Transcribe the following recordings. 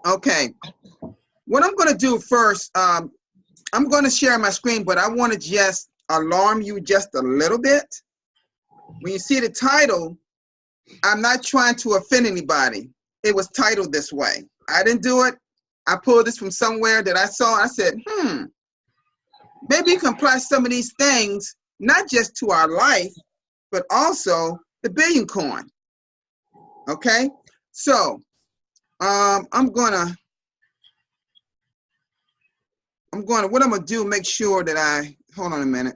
Okay. What I'm going to do first, I'm going to share my screen, but I want to just alarm you just a little bit. When you see the title, I'm not trying to offend anybody. It was titled this way. I didn't do it. I pulled this from somewhere that I saw. I said, maybe you can apply some of these things, not just to our life, but also the billion coin. Okay? So, what I'm gonna do, make sure that hold on a minute.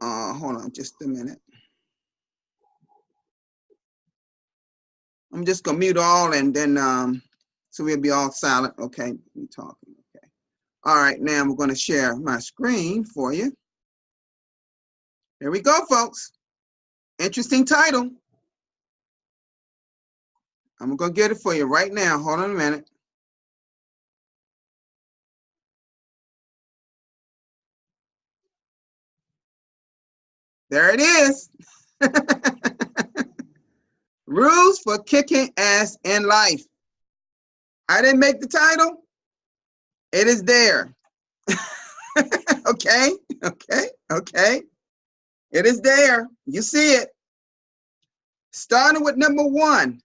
Hold on just a minute. I'm just gonna mute all and then, so we'll be all silent. Okay, me talking, okay. All right, now I'm gonna share my screen for you. Here we go, folks. Interesting title. I'm gonna get it for you right now. Hold on a minute. There it is. Rules for kicking ass in life. I didn't make the title. It is there. Okay. It is there. You see it. Starting with number one.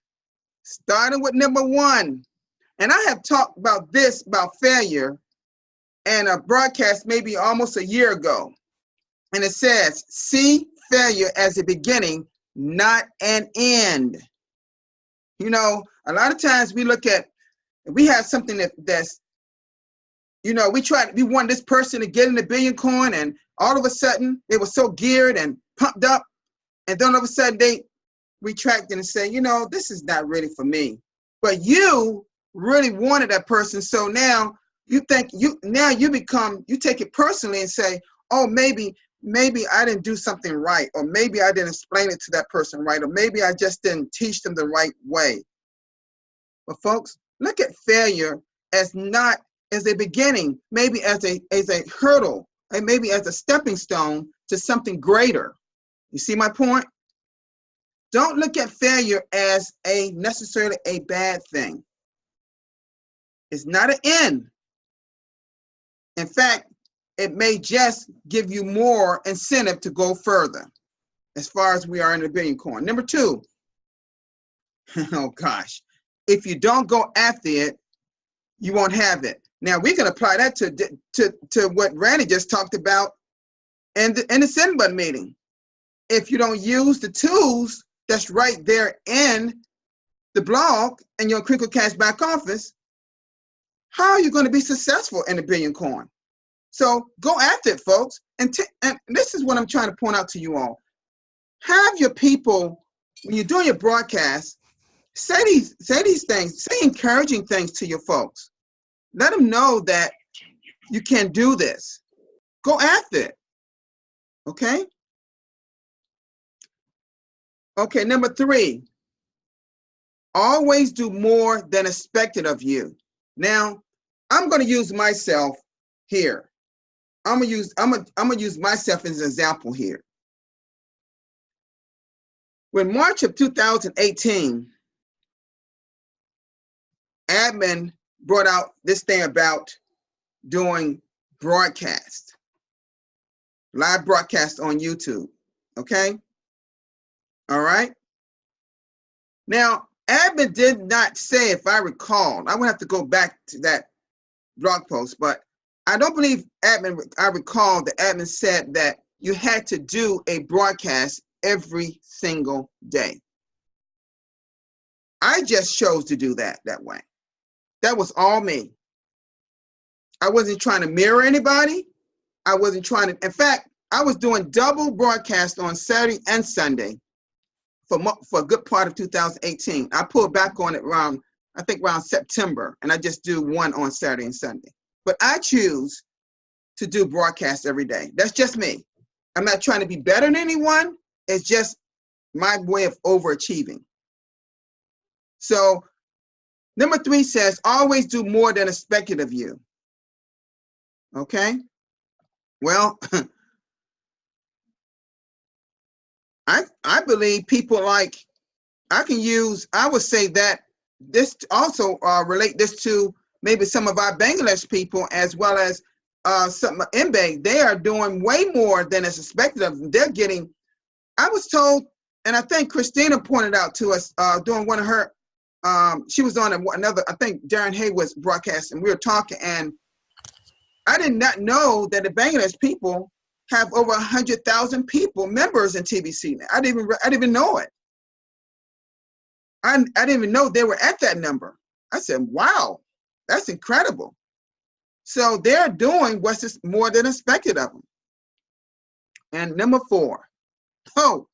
And I have talked about this, about failure, in a broadcast maybe almost a year ago. And it says, see failure as a beginning, not an end. You know, a lot of times we have something that's, you know, we want this person to get in the billion coin, and all of a sudden they were so geared and pumped up, and then all of a sudden they retracted and say, you know, this is not really for me. But you really wanted that person, so now you think you take it personally and say, oh, maybe I didn't do something right, or maybe I didn't explain it to that person right, or maybe I just didn't teach them the right way. But folks, look at failure as not as a beginning, maybe as a hurdle, and maybe as a stepping stone to something greater. You see my point? Don't look at failure as necessarily a bad thing. It's not an end. In fact, it may just give you more incentive to go further, as far as we are in the billion coin. Number two, oh gosh, if you don't go after it, you won't have it. Now we can apply that to what Randy just talked about in the send button meeting. If you don't use the tools that's right there in the blog and your Crinkle Cash back office, how are you going to be successful in the billion coin? So go after it, folks. And this is what I'm trying to point out to you all. Have your people, when you're doing your broadcast, say these things, say encouraging things to your folks. Let them know that you can do this. Go after it. Okay? Okay, number three, always do more than expected of you. Now, I'm going to use myself here. I'm gonna use myself as an example here. When March of 2018, admin brought out this thing about doing broadcast, live broadcast on YouTube. Okay. All right. Now, admin did not say, if I recall, I would have to go back to that blog post, but I don't believe I recall the admin said that you had to do a broadcast every single day. I just chose to do that way. That was all me. I wasn't trying to mirror anybody. I wasn't trying to, in fact, I was doing double broadcast on Saturday and Sunday for a good part of 2018. I pulled back on it around September, and I just do one on Saturday and Sunday. But I choose to do broadcasts every day. That's just me. I'm not trying to be better than anyone. It's just my way of overachieving. So number three says, always do more than expected of you. Okay? Well, I believe people I would say that this also relate this to maybe some of our Bangladesh people, as well as some MBA. They are doing way more than is expected of them. They're getting, I was told, and I think Christina pointed out to us during one of her, she was on another, I think Darren Haywood's broadcast, and we were talking, and I did not know that the Bangladesh people have over 100,000 people, members in TBC. I didn't even know it. I didn't even know they were at that number. I said, wow, that's incredible. So they're doing what's more than expected of them. And number 4, how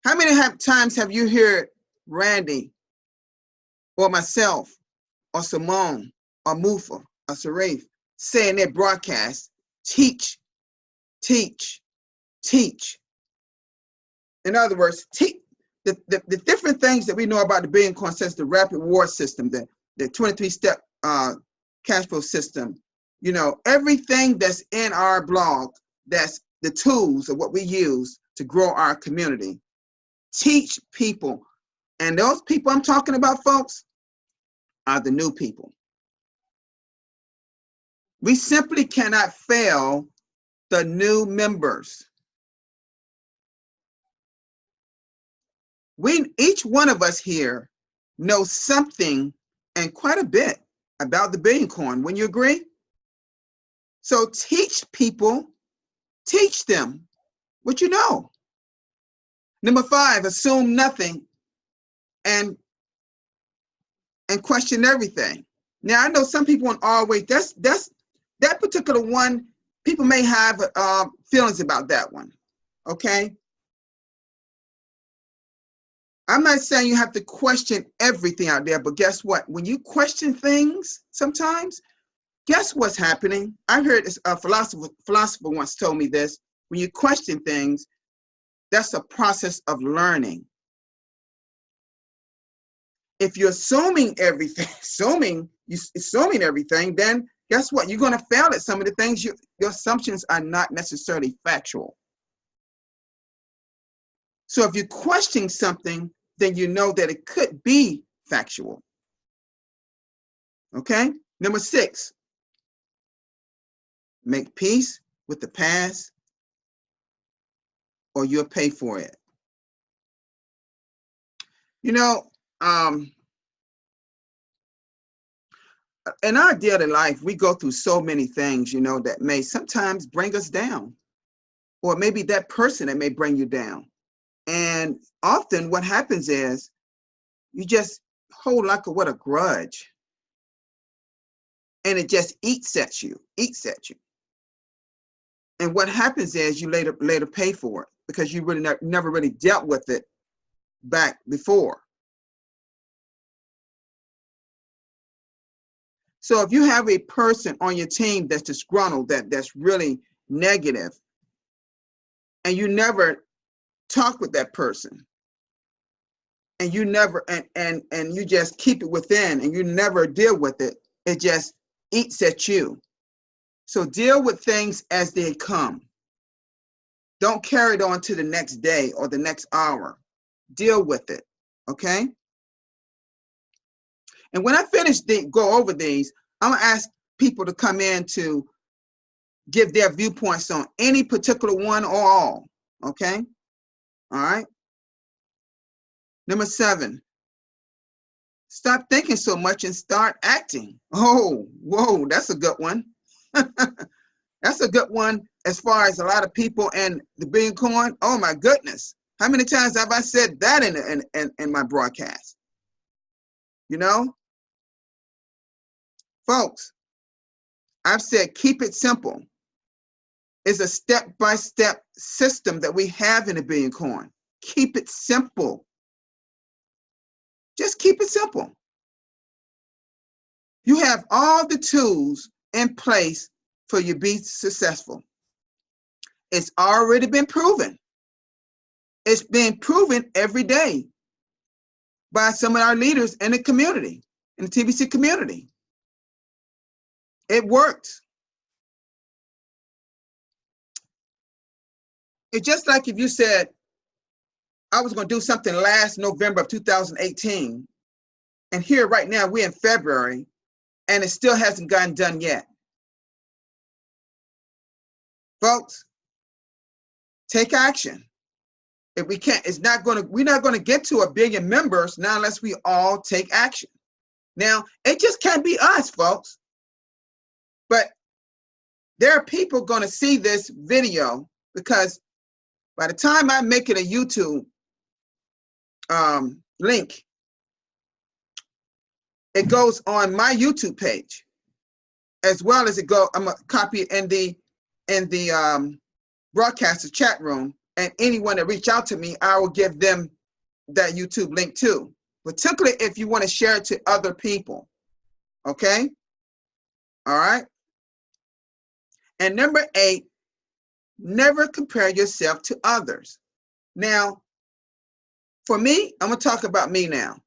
many times have you heard Randy or myself or Simone or Mufa or Sarif say in their broadcast, teach, teach, teach? In other words, teach. The different things that we know about the billion coin sense, the rapid reward system, the 23-step cash flow system, everything that's in our blog, that's the tools of what we use to grow our community. Teach people. And those people I'm talking about, folks, are the new people. We simply cannot fail the new members. Each one of us here knows something, and quite a bit, about the billion coin. Wouldn't you agree? So teach people, teach them what you know. Number 5, assume nothing and question everything. Now I know some people won't always. That particular one. People may have feelings about that one. Okay. I'm not saying you have to question everything out there, but guess what? When you question things, sometimes, guess what's happening? I heard a philosopher once told me this. When you question things, that's a process of learning. If you're assuming everything, assuming everything, then guess what? You're going to fail at some of the things. Your assumptions are not necessarily factual. So if you're questioning something, then you know that it could be factual. Okay? Number 6, make peace with the past or you'll pay for it. In our daily life, we go through so many things, that may sometimes bring us down, or maybe that person that may bring you down. And often what happens is you just hold like a grudge, and it just eats at you. And what happens is you later pay for it because you really never really dealt with it back before. So if you have a person on your team that's disgruntled, that's really negative, and you never talk with that person, and you never and you just keep it within and you never deal with it, it just eats at you. So deal with things as they come. Don't carry it on to the next day or the next hour. Deal with it, okay? And when I go over these, I'm gonna ask people to come in to give their viewpoints on any particular one or all, okay? All right. Number 7, stop thinking so much and start acting. Oh, whoa, that's a good one. That's a good one as far as a lot of people and the billion coin. Oh my goodness. How many times have I said that in my broadcast? Folks, I've said keep it simple. It's a step-by-step system that we have in the billion coin. Keep it simple. Just keep it simple. You have all the tools in place for you to be successful. It's already been proven. It's been proven every day by some of our leaders in the community, in the TBC community. It works. It's just like if you said, I was going to do something last November of 2018, And here right now, we're in February, and it still hasn't gotten done yet. Folks, take action. If we can't, we're not gonna get to 1 billion members now unless we all take action. Now, it just can't be us, folks. But there are people gonna see this video, because by the time I make it a YouTube link, it goes on my YouTube page, as well as I'm gonna copy it in the broadcaster chat room, and anyone that reach out to me, I will give them that YouTube link too, particularly if you want to share it to other people. Okay? All right? And number 8, never compare yourself to others. Now, for me, I'm going to talk about me now.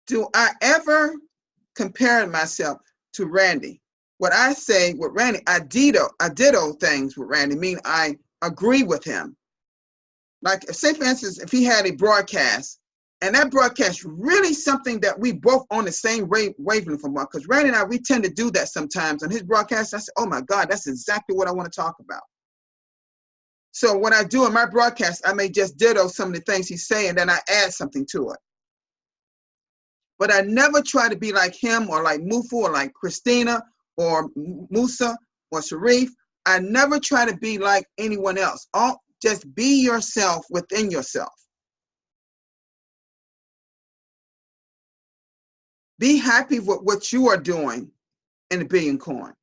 Do I ever compare myself to Randy? What I say with Randy, I ditto things with Randy, mean I agree with him. Like, say for instance, if he had a broadcast, and that broadcast really something that we both on the same wavelength from, because Randy and I, we tend to do that sometimes on his broadcast. I say, oh my God, that's exactly what I want to talk about. So what I do in my broadcast, I may just ditto some of the things he's saying, then I add something to it. But I never try to be like him or like Mufu or like Christina or Musa or Sharif. I never try to be like anyone else. Just be yourself within yourself. Be happy with what you are doing in the Billion Coin.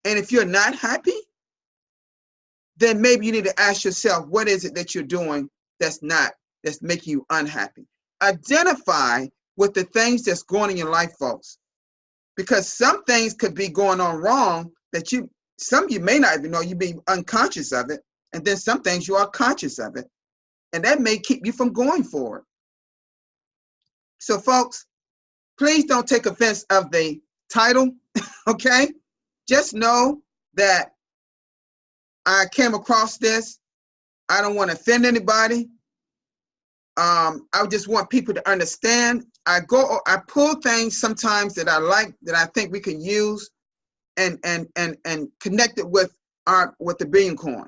And if you're not happy, then maybe you need to ask yourself, what is it that you're doing that's making you unhappy? Identify with the things that's going on in your life, folks. Because some things could be going on wrong that some of you may not even know, you be unconscious of it. And then some things you are conscious of it. And that may keep you from going forward. So folks, please don't take offense of the title, okay? Just know that I came across this. I don't want to offend anybody. I just want people to understand. I pull things sometimes that I like, that I think we can use and connect it with the Billion Coin.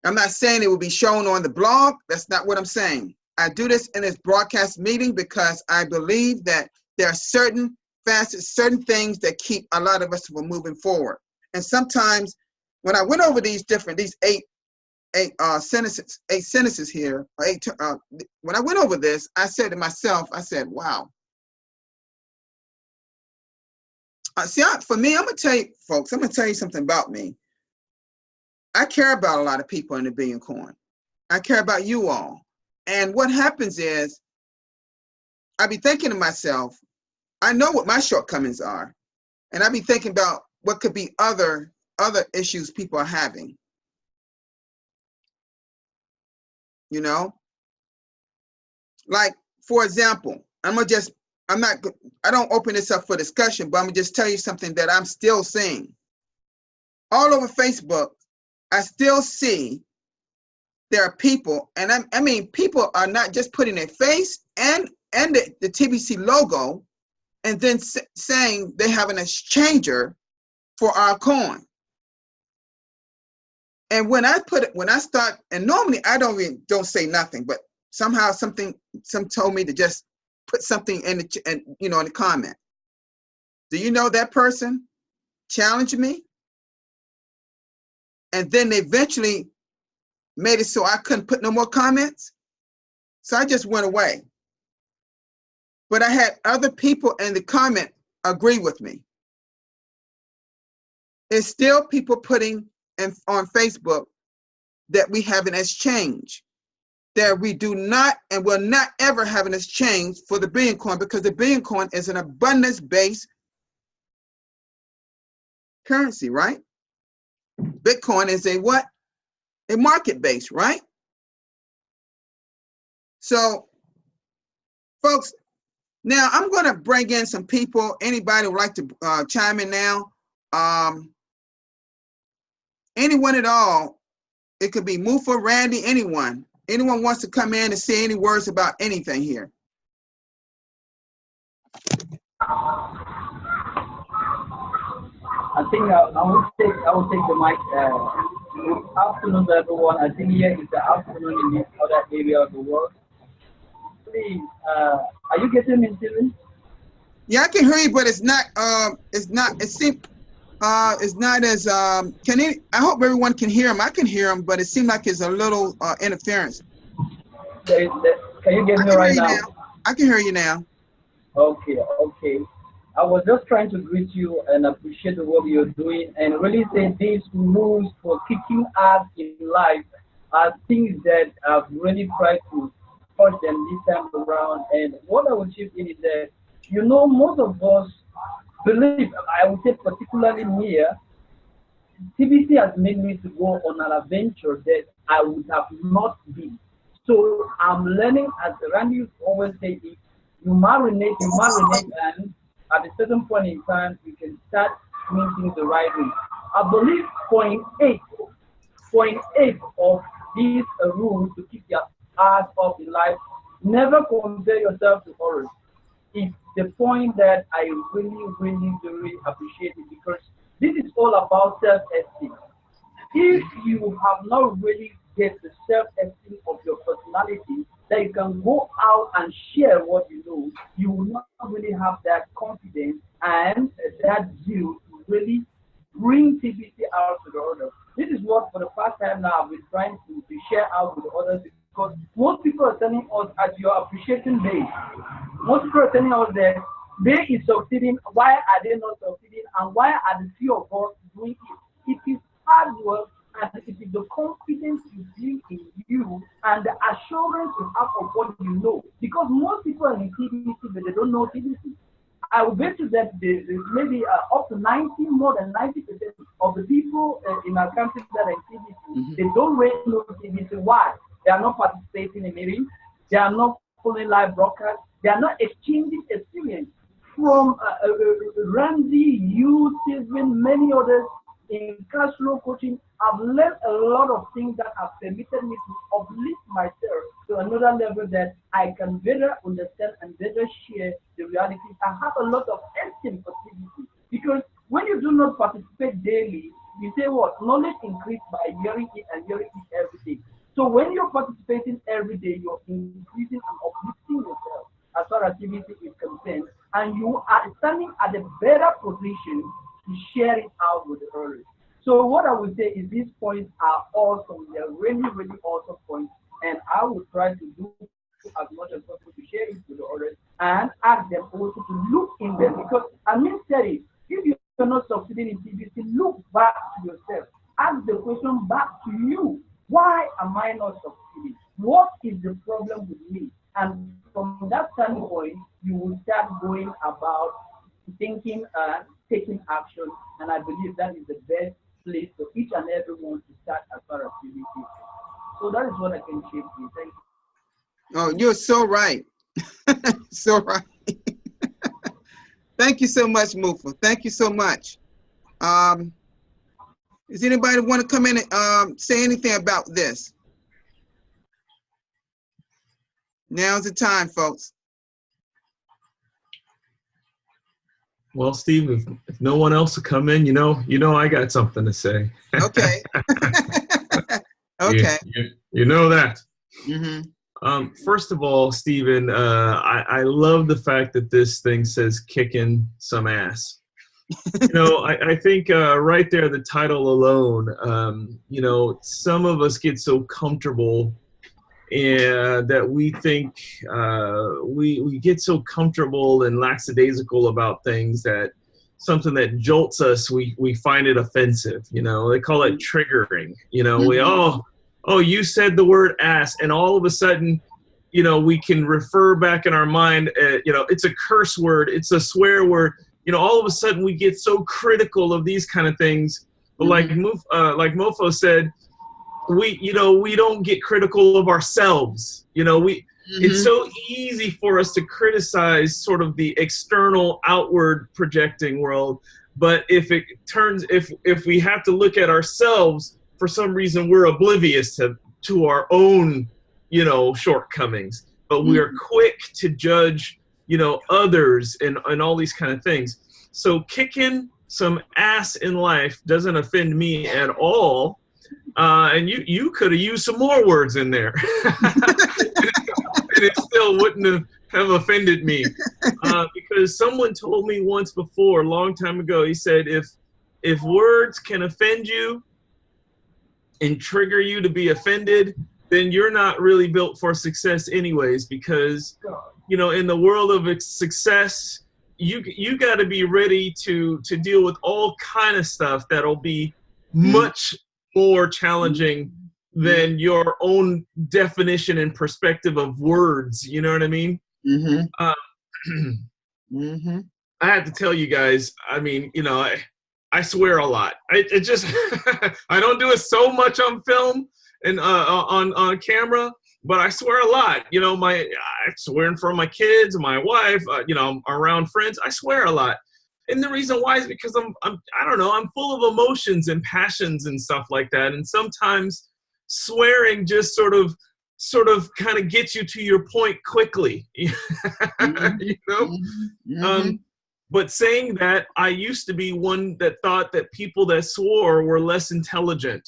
I'm not saying it will be shown on the blog. That's not what I'm saying. I do this in this broadcast meeting because I believe that there are certain facets, certain things that keep a lot of us from moving forward. And sometimes when I went over these eight sentences here, when I went over this, I said to myself, I said, wow. For me, I'm going to tell you, folks, I'm going to tell you something about me. I care about a lot of people in the Billion Coin. I care about you all. And what happens is, I be thinking to myself, I know what my shortcomings are. And I be thinking about what could be other issues people are having. You know? Like, for example, I don't open this up for discussion, but I'm gonna just tell you something that I'm still seeing. All over Facebook, I still see there are people, and I mean, people are not just putting their face and the TBC logo, and then saying they have an exchanger for our coin. And when I start, and normally I don't say nothing, but somehow some told me to just put something in the comment. Do you know that person challenged me? And then they eventually made it so I couldn't put no more comments. So I just went away. But I had other people in the comment agree with me. There's still people putting on Facebook that we have an exchange, that we do not and will not ever have an exchange for the Billion Coin, because the Billion Coin is an abundance-based currency, right? Bitcoin is a what? A market-based, right? So, folks, now I'm going to bring in some people. Anybody would like to chime in now? Anyone at all. It could be Mufa, Randy, anyone. Anyone wants to come in and say any words about anything here? I think I will take the mic. Good afternoon, everyone. I think here is the afternoon in this other area of the world. Please, are you getting me, Steven? Yeah, I can hear you, but it seems it's not as I hope everyone can hear him. I can hear him, but it seemed like it's a little interference. Can you get I me can hear right you now? now. I can hear you now. Okay, okay. I was just trying to greet you and appreciate the work you're doing and really say these rules for kicking ass in life are things that I've really tried to touch them this time around. And what I would chip in is that, most of us believe, I would say particularly me, TBC has made me to go on an adventure that I would have not been. So I'm learning, as Randy always say, if you marinate, and at a certain point in time, you can start doing things the right way. I believe point eight of these rules to keep your ass up in life, never compare yourself to others. It's the point that I really, really, really appreciate it because this is all about self-esteem. If you have not really get the self-esteem of your personality, that you can go out and share what you know, you will not really have that confidence and that zeal to really bring TBC out to the others. This is what for the first time now I've been trying to share out with the others because most people are telling us at your appreciation day, most people are telling us that they is succeeding, why are they not succeeding, and why are the few of us doing it? It is hard work and it is the confidence you bring in you and the assurance you have of what you know. Because most people are in TBC, but they don't know TBC. I will bet you that there's maybe up to 90, more than 90% of the people in our country that are in TBC, they don't really know TBC. Why? They are not participating in meetings. They are not following live broadcasts. They are not exchanging experience from Randy, you, Stephen, many others in cash flow coaching. I've learned a lot of things that have permitted me to uplift myself to another level that I can better understand and better share the realities. I have a lot of esteem for TBC because when you do not participate daily, you say what? Knowledge increased by hearing it and hearing it every day. So when you're participating every day, you're increasing and uplifting yourself as far as TBC is concerned, and you are standing at a better position to share it out with the others. So what I would say is these points are awesome. They're really, really awesome points. And I will try to do as much as possible to share it with the others and ask them also to look in them. Because I mean, Terry, if you're not succeeding in TBC, look back to yourself. Ask the question back to you. Why am I not succeeding? What is the problem with me? And from that standpoint, you will start going about thinking and taking action. And I believe that is the best place for each and everyone to start as far as TBC. So that is what I can share with you. Thank you. Oh, you're so right. So right. Thank you so much, Mufa. Thank you so much. Um, does anybody want to come in and say anything about this? Now's the time, folks. Well, Steve, if no one else will come in, I got something to say. Okay. Okay. You know that. Mm-hmm. First of all, Stephen, I love the fact that this thing says kicking some ass. I think right there, the title alone, some of us get so comfortable and that we think we get so comfortable and lackadaisical about things that something that jolts us, we find it offensive. They call it triggering. You said the word ass, and all of a sudden, we can refer back in our mind, it's a curse word, it's a swear word. All of a sudden we get so critical of these kind of things. But like Mofo said, we don't get critical of ourselves. It's so easy for us to criticize sort of the external outward projecting world. But if we have to look at ourselves, for some reason we're oblivious to our own, shortcomings. But we are quick to judge others and all these kind of things. So kicking some ass in life doesn't offend me at all. And you could have used some more words in there. And it still wouldn't have offended me. Because someone told me once before, a long time ago, he said, if words can offend you and trigger you to be offended, then you're not really built for success anyways, because in the world of success, you got to be ready to deal with all kind of stuff that'll be much more challenging than your own definition and perspective of words. You know what I mean? I have to tell you guys, I mean, I swear a lot. It just I don't do it so much on film and on camera, but I swear a lot. I swear in front of my kids, my wife, around friends. I swear a lot, and the reason why is because I don't know, I'm full of emotions and passions and stuff like that, and sometimes swearing just sort of kind of gets you to your point quickly. But saying that, I used to be one that thought that people that swore were less intelligent.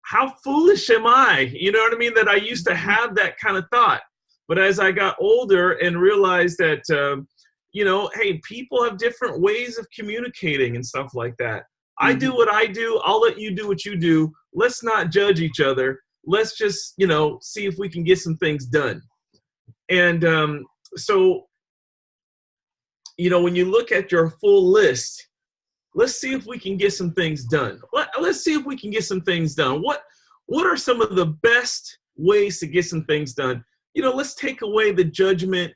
How foolish am I? You know what I mean? That I used to have that kind of thought. But as I got older and realized that, hey, people have different ways of communicating and stuff like that. I do what I do. I'll let you do what you do. Let's not judge each other. Let's just, see if we can get some things done. And so, when you look at your full list, let's see if we can get some things done. Let's see if we can get some things done. What are some of the best ways to get some things done? Let's take away the judgment.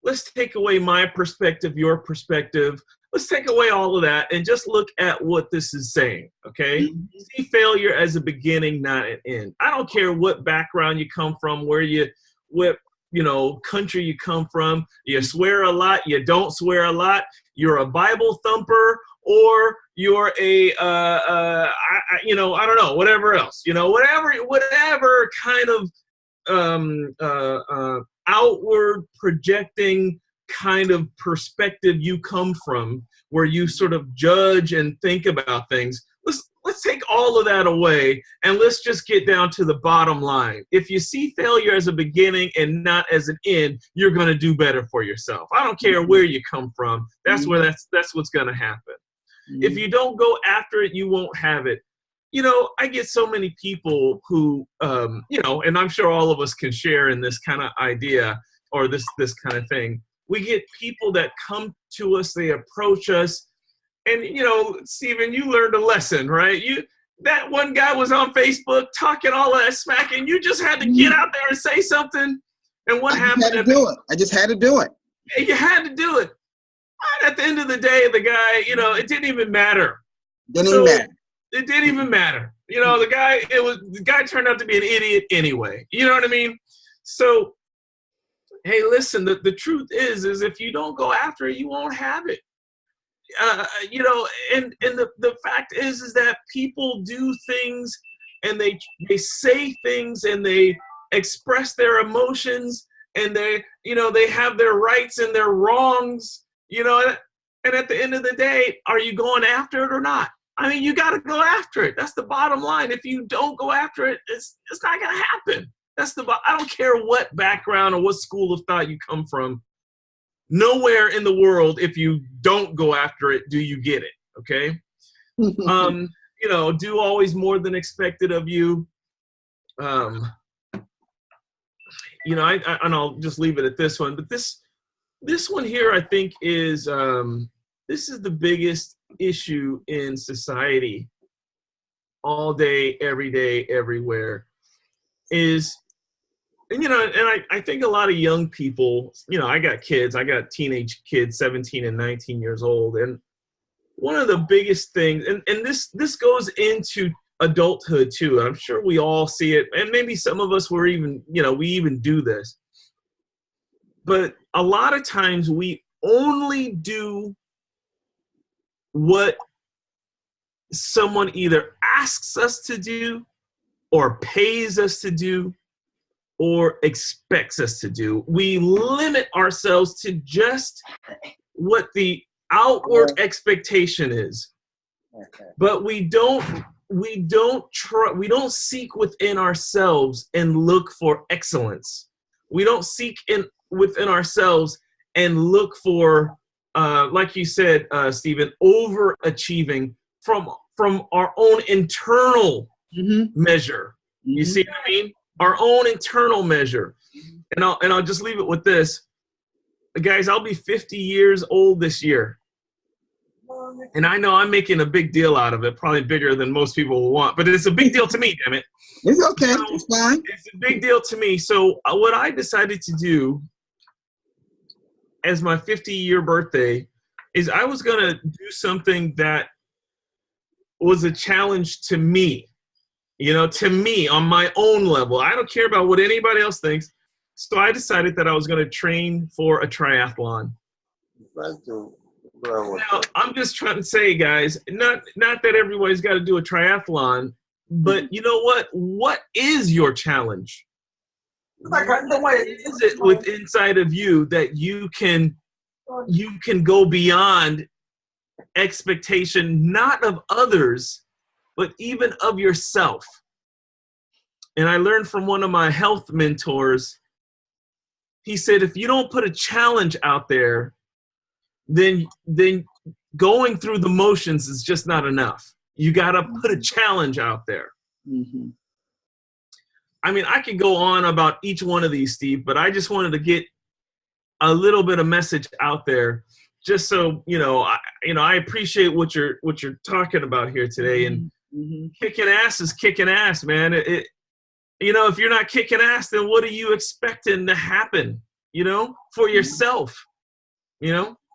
Let's take away my perspective, your perspective. Let's take away all of that and just look at what this is saying, okay? See failure as a beginning, not an end. I don't care what background you come from, what country you come from. You swear a lot, you don't swear a lot. You're a Bible thumper, or you're a I don't know, whatever else. Whatever kind of outward projecting kind of perspective you come from, where you sort of judge and think about things. Let's take all of that away and let's just get down to the bottom line. If you see failure as a beginning and not as an end, you're going to do better for yourself. I don't care where you come from. That's what's going to happen. If you don't go after it, you won't have it. I get so many people who, and I'm sure all of us can share in this kind of idea or this kind of thing. We get people that come to us, they approach us, and, Stephen, you learned a lesson, right? That one guy was on Facebook talking all that smack, and you just had to get out there and say something. And what happened? I just had to do it. You had to do it. And at the end of the day, the guy, it didn't even matter. It didn't even matter. The guy turned out to be an idiot anyway. You know what I mean? So, hey, listen, the truth is if you don't go after it, you won't have it. And the fact is that people do things and they say things and they express their emotions and they have their rights and their wrongs, and at the end of the day, are you going after it or not? I mean, you got to go after it. That's the bottom line. If you don't go after it, it's not going to happen. I don't care what background or what school of thought you come from. Nowhere in the world, if you don't go after it, do you get it, okay? Do always more than expected of you. And I'll just leave it at this one. But this one here, I think, is this is the biggest issue in society all day, every day, everywhere. I think a lot of young people, I got kids, I got teenage kids, 17 and 19 years old. And one of the biggest things, and this goes into adulthood too. I'm sure we all see it. And maybe some of us we even do this. But a lot of times we only do what someone either asks us to do or pays us to do, or expects us to do. We limit ourselves to just what the outward expectation is, but we don't seek within ourselves and look for excellence. We don't seek within ourselves and look for, like you said, Stephen, overachieving from our own internal measure. You see what I mean? Our own internal measure. And I'll just leave it with this. Guys, I'll be 50 years old this year. And I know I'm making a big deal out of it, probably bigger than most people will want, but it's a big deal to me, damn it. It's okay. So, it's fine. It's a big deal to me. So what I decided to do as my 50-year birthday is I was going to do something that was a challenge to me, to me on my own level. I don't care about what anybody else thinks. So I decided that I was going to train for a triathlon. Now, I'm just trying to say, guys, not that everybody's got to do a triathlon, but you know what? What is your challenge? What is it with inside of you that you can go beyond expectation, not of others, but even of yourself? And I learned from one of my health mentors. He said, if you don't put a challenge out there, then going through the motions is just not enough. You got to put a challenge out there. I mean, I could go on about each one of these, Steve, but I just wanted to get a little bit of message out there, just so I appreciate what you're talking about here today. And kicking ass is kicking ass, man. If you're not kicking ass, then what are you expecting to happen? For yourself.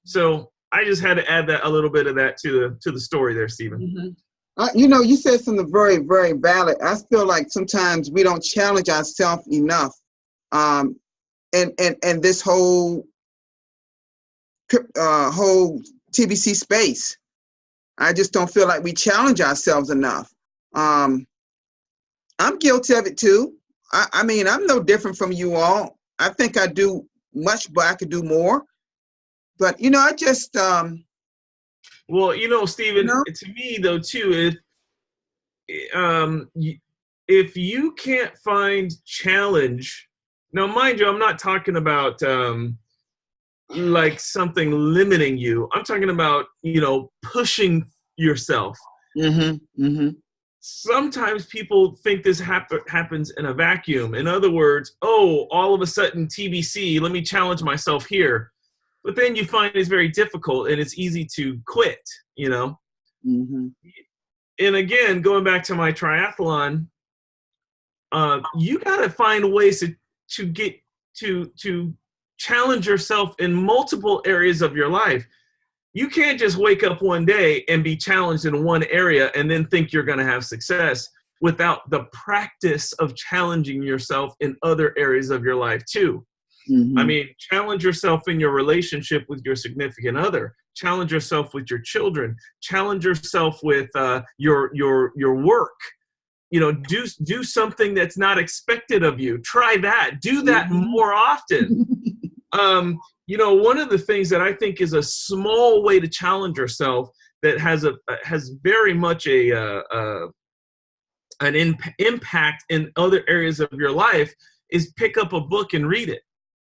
So I just had to add a little bit of that to the story there, Stephen. You said something very, very valid. I feel like sometimes we don't challenge ourselves enough. And this whole TBC space, I just don't feel like we challenge ourselves enough. I'm guilty of it too. I mean, I'm no different from you all. I think I do much, but I could do more. But I just well, Stephen, to me though too, if you can't find challenge, now mind you, I'm not talking about like something limiting you. I'm talking about pushing yourself. Sometimes people think this happens in a vacuum. In other words, all of a sudden TBC, let me challenge myself here. But then you find it's very difficult and it's easy to quit, And again, going back to my triathlon, you got to find ways to get to challenge yourself in multiple areas of your life. You can't just wake up one day and be challenged in one area and then think you're going to have success without the practice of challenging yourself in other areas of your life too. I mean, challenge yourself in your relationship with your significant other. Challenge yourself with your children. Challenge yourself with your work. Do something that's not expected of you. Try that. Do that more often. One of the things that I think is a small way to challenge yourself that has very much an impact in other areas of your life is pick up a book and read it.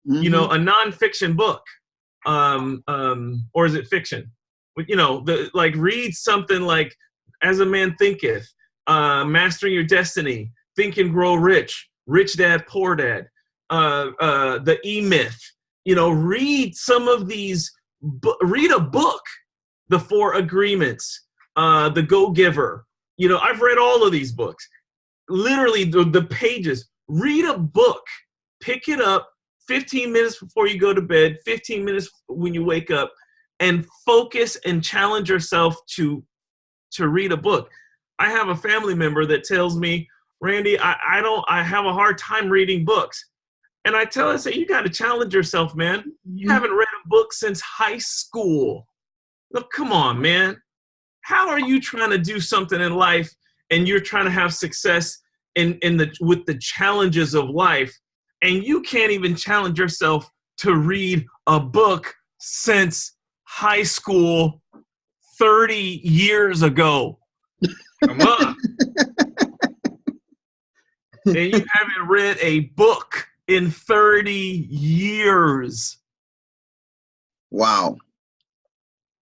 A nonfiction book, or is it fiction? Read something like As a Man Thinketh, Mastering Your Destiny, Think and Grow Rich, Rich Dad, Poor Dad, The E-Myth. Read some of these. Read a book, The Four Agreements, The Go-Giver. I've read all of these books. Literally the pages. Read a book. Pick it up. 15 minutes before you go to bed, 15 minutes when you wake up, and focus and challenge yourself to read a book. I have a family member that tells me, Randy, I have a hard time reading books. And I tell her, I say, you got to challenge yourself, man. You haven't read a book since high school. Look, come on, man. How are you trying to do something in life and you're trying to have success with the challenges of life, and you can't even challenge yourself to read a book since high school 30 years ago. Come on. And you haven't read a book in 30 years. Wow.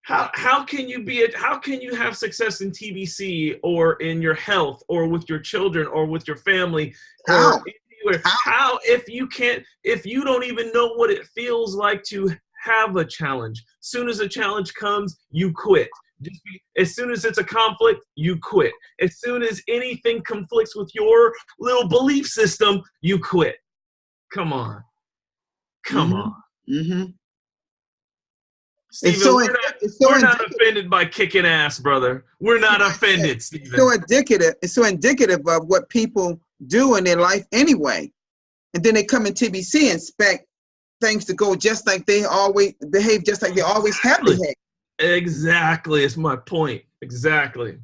How can you have success in TBC or in your health or with your children or with your family? How? How if you don't even know what it feels like to have a challenge? Soon as a challenge comes, you quit. As soon as it's a conflict, you quit. As soon as anything conflicts with your little belief system, you quit. Come on. Come on. Mm-hmm. Stephen, we're not offended by kicking ass, brother. We're not offended, Stephen. It's so indicative of what people do in their life anyway. And then they come in TBC and expect things to go just like they always behave, just like they always have behaved. Exactly. It's my point. Exactly.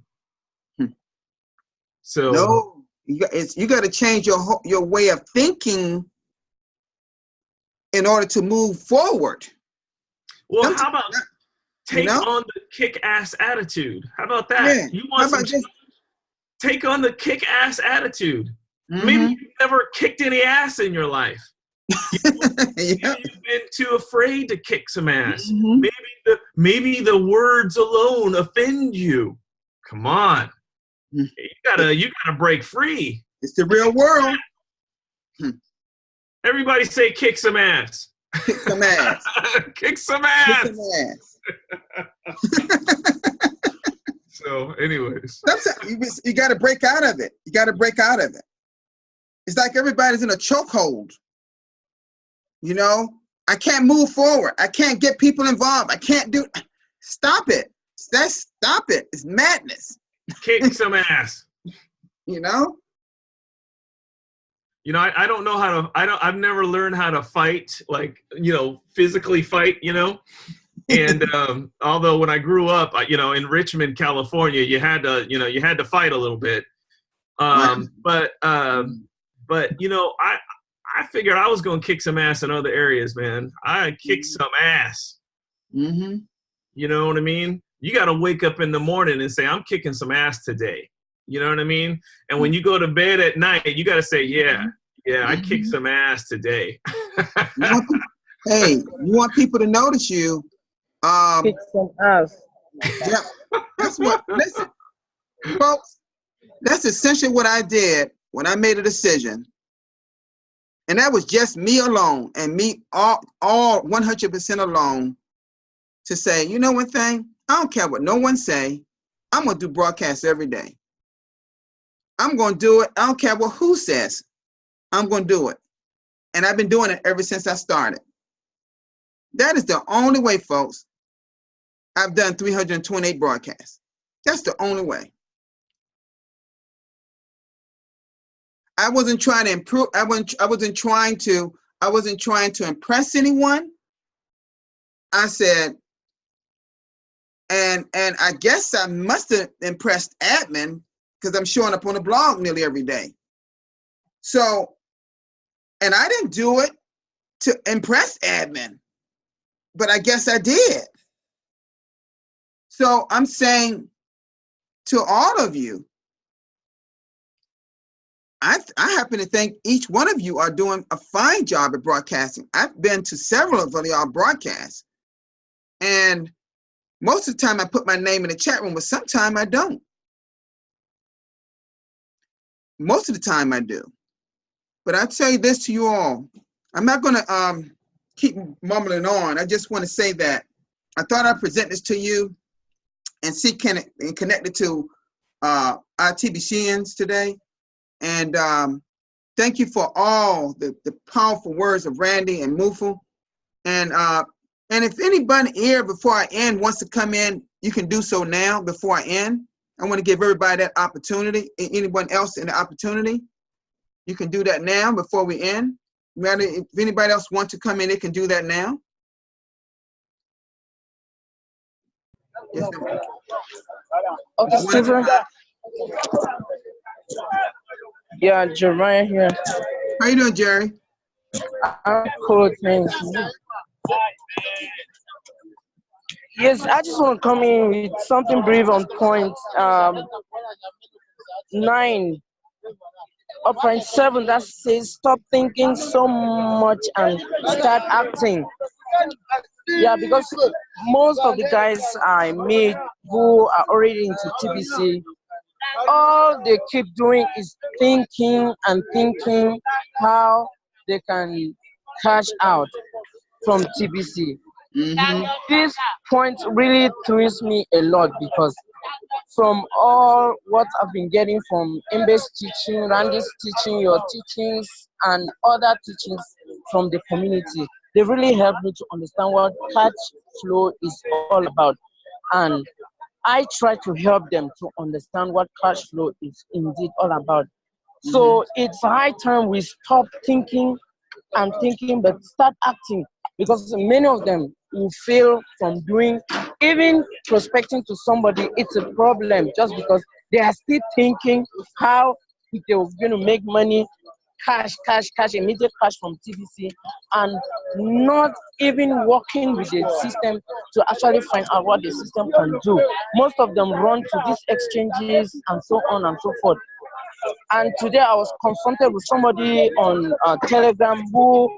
So no, you got to change your way of thinking in order to move forward. Well, how about take on the kick-ass attitude? How about that? Yeah. You want take on the kick-ass attitude. Mm-hmm. Maybe you've never kicked any ass in your life. You've been too afraid to kick some ass. Mm-hmm. Maybe the words alone offend you. Come on. Mm-hmm. You gotta break free. It's the real world. Everybody say kick some ass. Kick some ass. Kick some ass. Kick some ass. So, anyways. You got to break out of it. You got to break out of it. It's like everybody's in a chokehold. You know, I can't move forward. I can't get people involved. I can't do. Stop it. Stop it. It's madness. Kick some ass. You know? You know, I don't know how to, I've never learned how to fight, like, you know, physically fight, you know? And although when I grew up, you know, in Richmond, California, you had to fight a little bit. But, you know, I figured I was going to kick some ass in other areas, man. I kicked some ass. Mm-hmm. You know what I mean? You got to wake up in the morning and say, I'm kicking some ass today. You know what I mean? And when you go to bed at night, you got to say, yeah, I kicked some ass today. Hey, you want people to notice you. Kick some ass. Yeah, that's what, listen, folks, that's essentially what I did when I made a decision. And that was just me alone and me all 100% alone to say, you know one thing? I don't care what no one say. I'm going to do broadcasts every day. I'm going to do it. I don't care what who says. I'm going to do it. And I've been doing it ever since I started. That is the only way, folks. I've done 328 broadcasts. That's the only way. I wasn't trying to improve. I wasn't trying to impress anyone. I said, and I guess I must have impressed admin, because I'm showing up on the blog nearly every day. So, and I didn't do it to impress admin, but I guess I did. So I'm saying to all of you, I happen to think each one of you are doing a fine job at broadcasting. I've been to several of y'all broadcasts, and most of the time I put my name in the chat room, but sometimes I don't. Most of the time I do. But I tell you this to you all, I'm not going to keep mumbling on. I just want to say that I thought I'd present this to you and see and connect it to our TBCians today. And thank you for all the powerful words of Randy and Mufu. And if anybody here before I end wants to come in, you can do so now before I end. I want to give everybody that opportunity. Anyone else in the opportunity, you can do that now before we end. If anybody else wants to come in, they can do that now. Yes, okay, Stephen. Yeah, Jeremiah here. How you doing, Jerry? Cool, thanks. Yes, I just want to come in with something brief on point 9 or point 7 that says stop thinking so much and start acting. Yeah, because most of the guys I meet who are already into TBC, all they keep doing is thinking and thinking how they can cash out from TBC. Mm-hmm. This point really thrills me a lot because from all what I've been getting from Mbe's teaching, Randy's teaching, your teachings, and other teachings from the community, they really helped me to understand what cash flow is all about. And I try to help them to understand what cash flow is indeed all about. Mm-hmm. So it's high time we stop thinking and thinking, but start acting because many of them will fail from doing, even prospecting to somebody. It's a problem just because they are still thinking how they're going to make money, cash, immediate cash from TBC, and not even working with the system to actually find out what the system can do. Most of them run to these exchanges and so on and so forth. And today I was confronted with somebody on Telegram who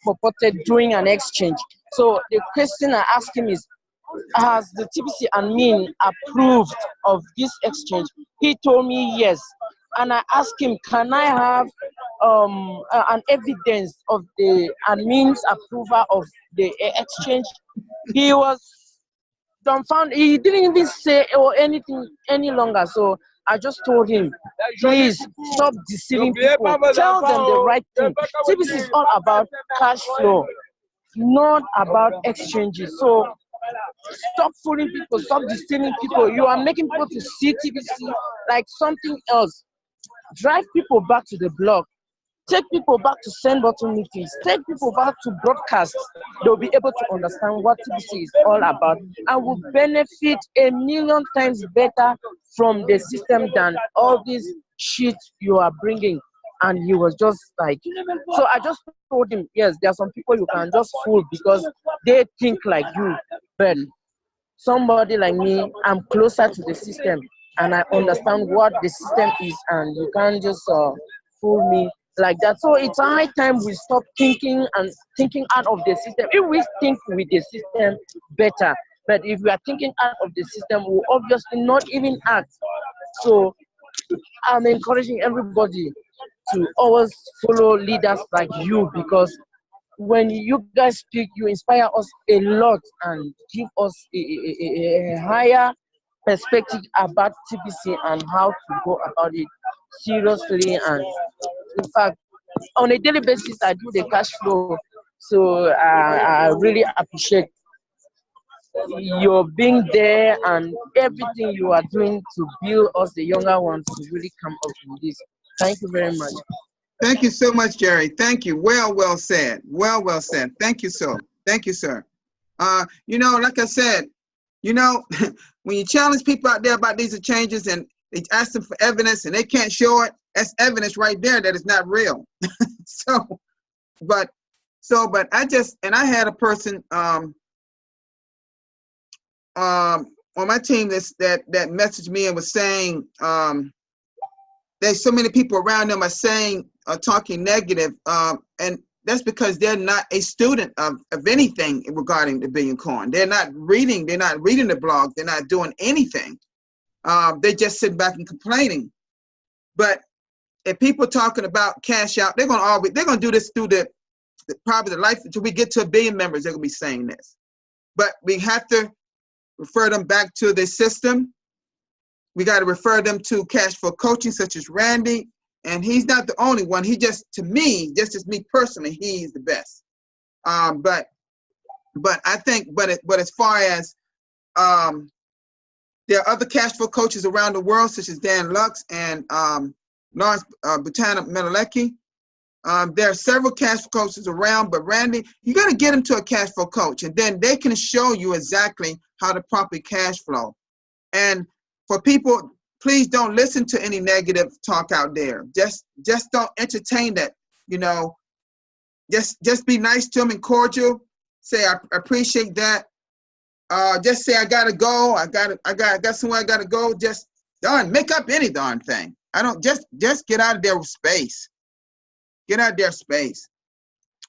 purported doing an exchange. So the question I asked him is, has the TBC admin approved of this exchange? He told me yes. And I asked him, can I have an evidence of the admin's approval of the exchange? He was dumbfounded. He didn't even say or anything any longer. So I just told him, please stop deceiving people. Tell them the right thing. TBC is all about cash flow, not about exchanges. So stop fooling people, stop deceiving people. You are making people to see TBC like something else. Drive people back to the blog. Take people back to send button meetings. Take people back to broadcasts. They'll be able to understand what TBC is all about and will benefit a million times better from the system than all this shit you are bringing. And he was just like, so I just told him, yes, there are some people you can just fool because they think like you. But somebody like me, I'm closer to the system and I understand what the system is, and you can't just fool me like that. So it's high time we stop thinking and thinking out of the system. If we think with the system, better. But if we are thinking out of the system, we'll obviously not even act. So I'm encouraging everybody to always follow leaders like you because when you guys speak, you inspire us a lot and give us a higher perspective about TBC and how to go about it seriously. And in fact, on a daily basis, I do the cash flow. So I really appreciate your being there and everything you are doing to build us, the younger ones, to really come up with this. Thank you very much. Thank you so much, Jerry. Thank you. Well said. Well said. Thank you, sir. Thank you, sir. Like I said, when you challenge people out there about these changes and they ask them for evidence and they can't show it, that's evidence right there that it's not real. But I had a person on my team that messaged me and was saying there's so many people around them are talking negative, and that's because they're not a student of anything regarding the Billion Coin. They're not reading the blog, they're not doing anything. They just sitting back and complaining. But if people talking about cash out, they're gonna do this through probably the life until we get to 1 billion members. They're gonna be saying this. But we have to refer them back to the system. We got to refer them to cash flow coaching, such as Randy, and he's not the only one. He just as me personally, he's the best. But I think, but as far as there are other cash flow coaches around the world, such as Dan Lux and Lawrence Butana Medalecki. There are several cash flow coaches around, but Randy, you got to get them to a cash flow coach, and then they can show you exactly how to properly cash flow. And for people, please don't listen to any negative talk out there. Just don't entertain that. Just be nice to them and cordial. Say I appreciate that. Just say I gotta go. I got somewhere I gotta go. Just make up any darn thing. I don't just get out of their space. Get out of their space.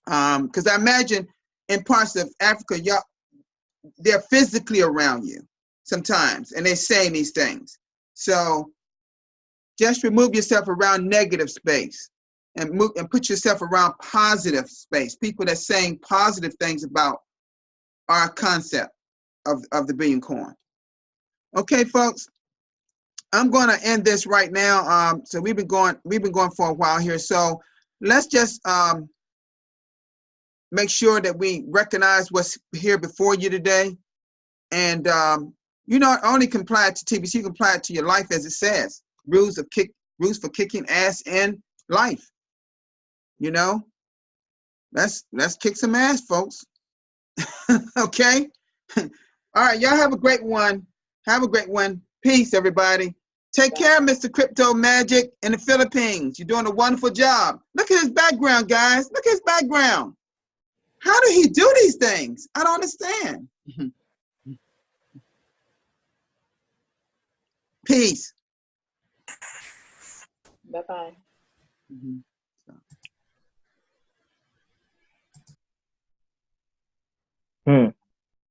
Because I imagine in parts of Africa, they're physically around you sometimes, and they're saying these things. So just remove yourself around negative space and put yourself around positive space. People that saying positive things about our concept of the billion corn. Okay, folks, I'm going to end this right now. So we've been going for a while here. So let's just make sure that we recognize what's here before you today. And you not only can apply it to TBC, you can apply it to your life as it says. Rules for kicking ass in life. You know, let's kick some ass, folks. Okay. All right, y'all have a great one. Have a great one. Peace, everybody. Take care, Mr. Crypto Magic in the Philippines. You're doing a wonderful job. Look at his background, guys. Look at his background. How did he do these things? I don't understand. Peace. Bye-bye. Hmm.